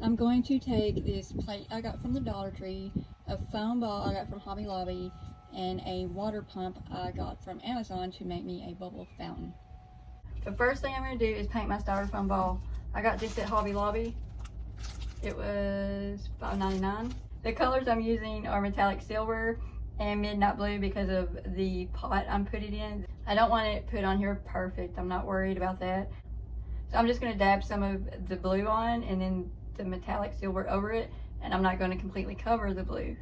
I'm going to take this plate I got from the Dollar Tree, a foam ball I got from Hobby Lobby, and a water pump I got from Amazon to make me a bubble fountain. The first thing I'm going to do is paint my styrofoam ball. I got this at Hobby Lobby. It was $5.99. The colors I'm using are metallic silver and midnight blue because of the pot I'm putting it in. I don't want it put on here perfect. I'm not worried about that. So I'm just going to dab some of the blue on and then the metallic silver over it, and I'm not going to completely cover the blue.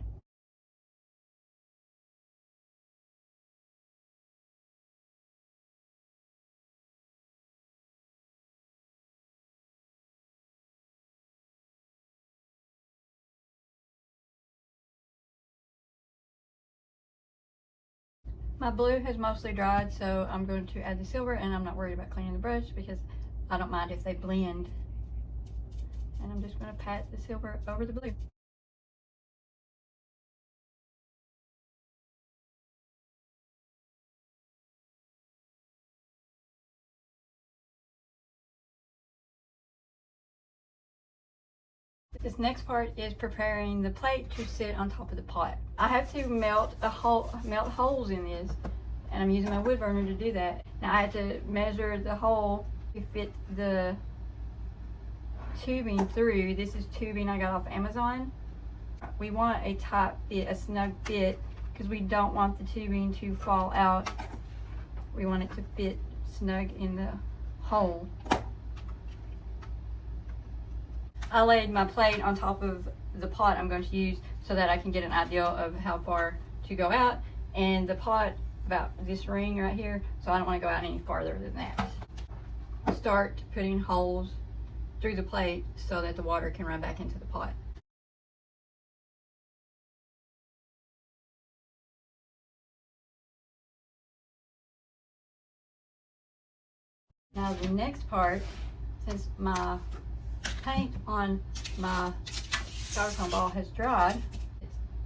My blue has mostly dried, so I'm going to add the silver, and I'm not worried about cleaning the brush because I don't mind if they blend. And I'm just going to pat the silver over the blue. This next part is preparing the plate to sit on top of the pot. I have to melt holes in this, and I'm using my wood burner to do that. Now I have to measure the hole to fit the tubing through. This is tubing I got off Amazon. We want a tight fit, a snug fit, because we don't want the tubing to fall out. We want it to fit snug in the hole. I laid my plate on top of the pot I'm going to use so that I can get an idea of how far to go out, and the pot about this ring right here, so I don't want to go out any farther than that. Start putting holes through the plate so that the water can run back into the pot. Now the next part, since my paint on my styrofoam ball has dried,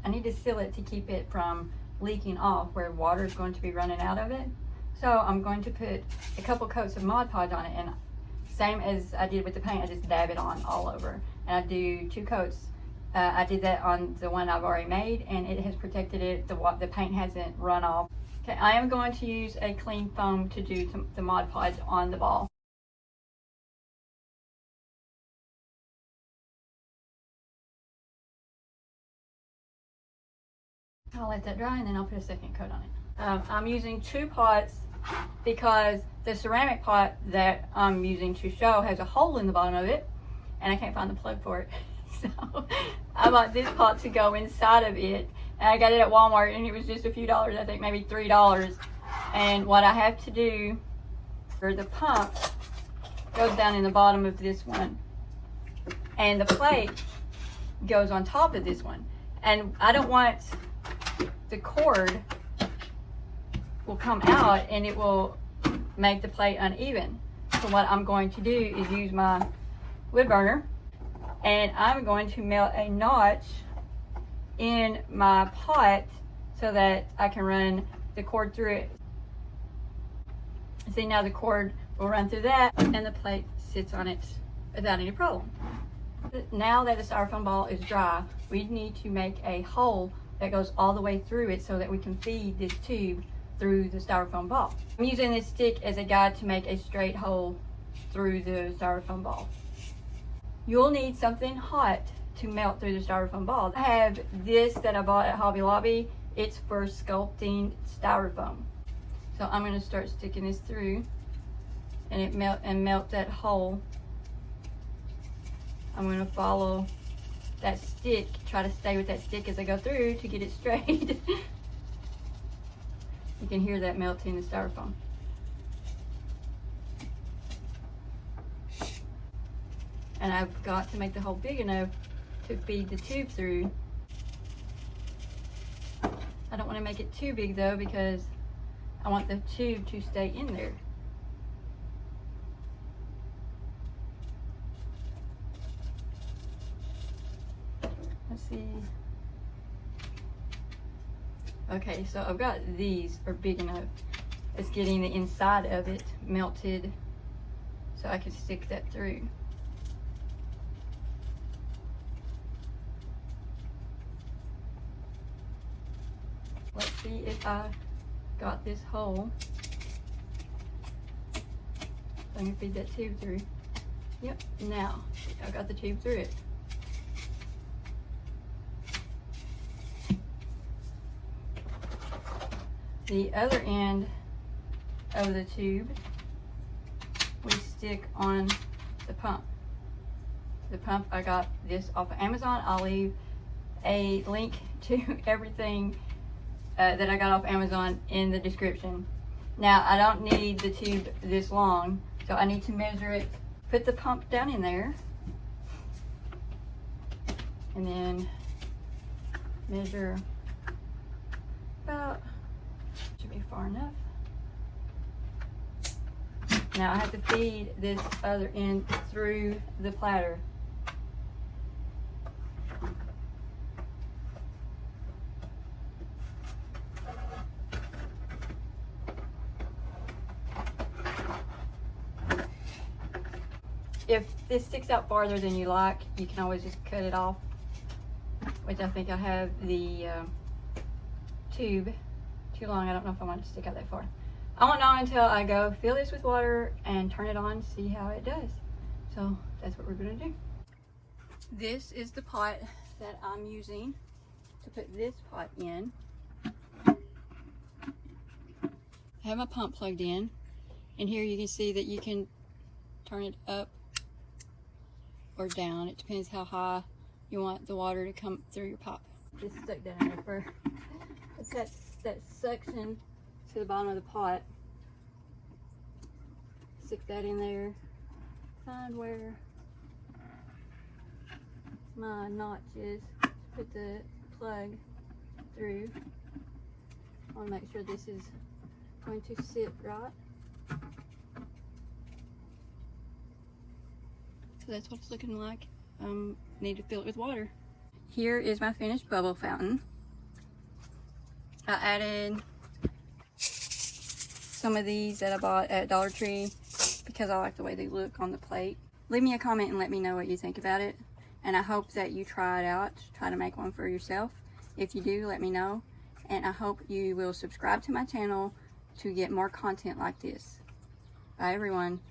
I need to seal it to keep it from leaking off where water is going to be running out of it. So I'm going to put a couple coats of Mod Podge on it, and same as I did with the paint, I just dab it on all over. And I do 2 coats. I did that on the one I've already made, and it has protected it. The paint hasn't run off. Okay, I am going to use a clean foam to do the Mod Podge on the ball. I'll let that dry, and then I'll put a second coat on it. I'm using 2 pots because the ceramic pot that I'm using to show has a hole in the bottom of it, and I can't find the plug for it. So I bought this pot to go inside of it, and I got it at Walmart, and it was just a few dollars, I think maybe $3. And what I have to do, for the pump goes down in the bottom of this one, and the plate goes on top of this one, and I don't want the cord will come out and it will make the plate uneven. So what I'm going to do is use my wood burner, and I'm going to melt a notch in my pot so that I can run the cord through it. See, now the cord will run through that and the plate sits on it without any problem. Now that the styrofoam ball is dry, we need to make a hole that goes all the way through it so that we can feed this tube through the styrofoam ball. I'm using this stick as a guide to make a straight hole through the styrofoam ball. You'll need something hot to melt through the styrofoam ball. I have this that I bought at Hobby Lobby. It's for sculpting styrofoam. So I'm going to start sticking this through, and melt that hole. I'm going to follow that stick, try to stay with that stick as I go through to get it straight. You can hear that melting the styrofoam. And I've got to make the hole big enough to feed the tube through. I don't want to make it too big though, because I want the tube to stay in there. Let's see. Okay, so I've got these are big enough. It's getting the inside of it melted so I can stick that through. see if I got this hole. I can feed that tube through. Yep, now I got the tube through it. The other end of the tube we stick on the pump. The pump, I got this off of Amazon. I'll leave a link to everything that I got off Amazon in the description. Now, I don't need the tube this long, so I need to measure it. Put the pump down in there, and then measure about, should be far enough. Now I have to feed this other end through the platter. If this sticks out farther than you like, you can always just cut it off, which I think I have the tube too long. I don't know if I want it to stick out that far. I won't know until I go fill this with water and turn it on, see how it does. So that's what we're gonna do. This is the pot that I'm using to put this pot in. I have my pump plugged in, and here you can see that you can turn it up or down. It depends how high you want the water to come through your pipe. Just stuck down in there for, it's that suction to the bottom of the pot. Stick that in there. Find where my notch is. Put the plug through. I want to make sure this is going to sit right. So that's what it's looking like. Need to fill it with water. Here is my finished bubble fountain. I added some of these that I bought at Dollar Tree because I like the way they look on the plate. Leave me a comment and let me know what you think about it. And I hope that you try it out. Try to make one for yourself. If you do, let me know. And I hope you will subscribe to my channel to get more content like this. Bye everyone.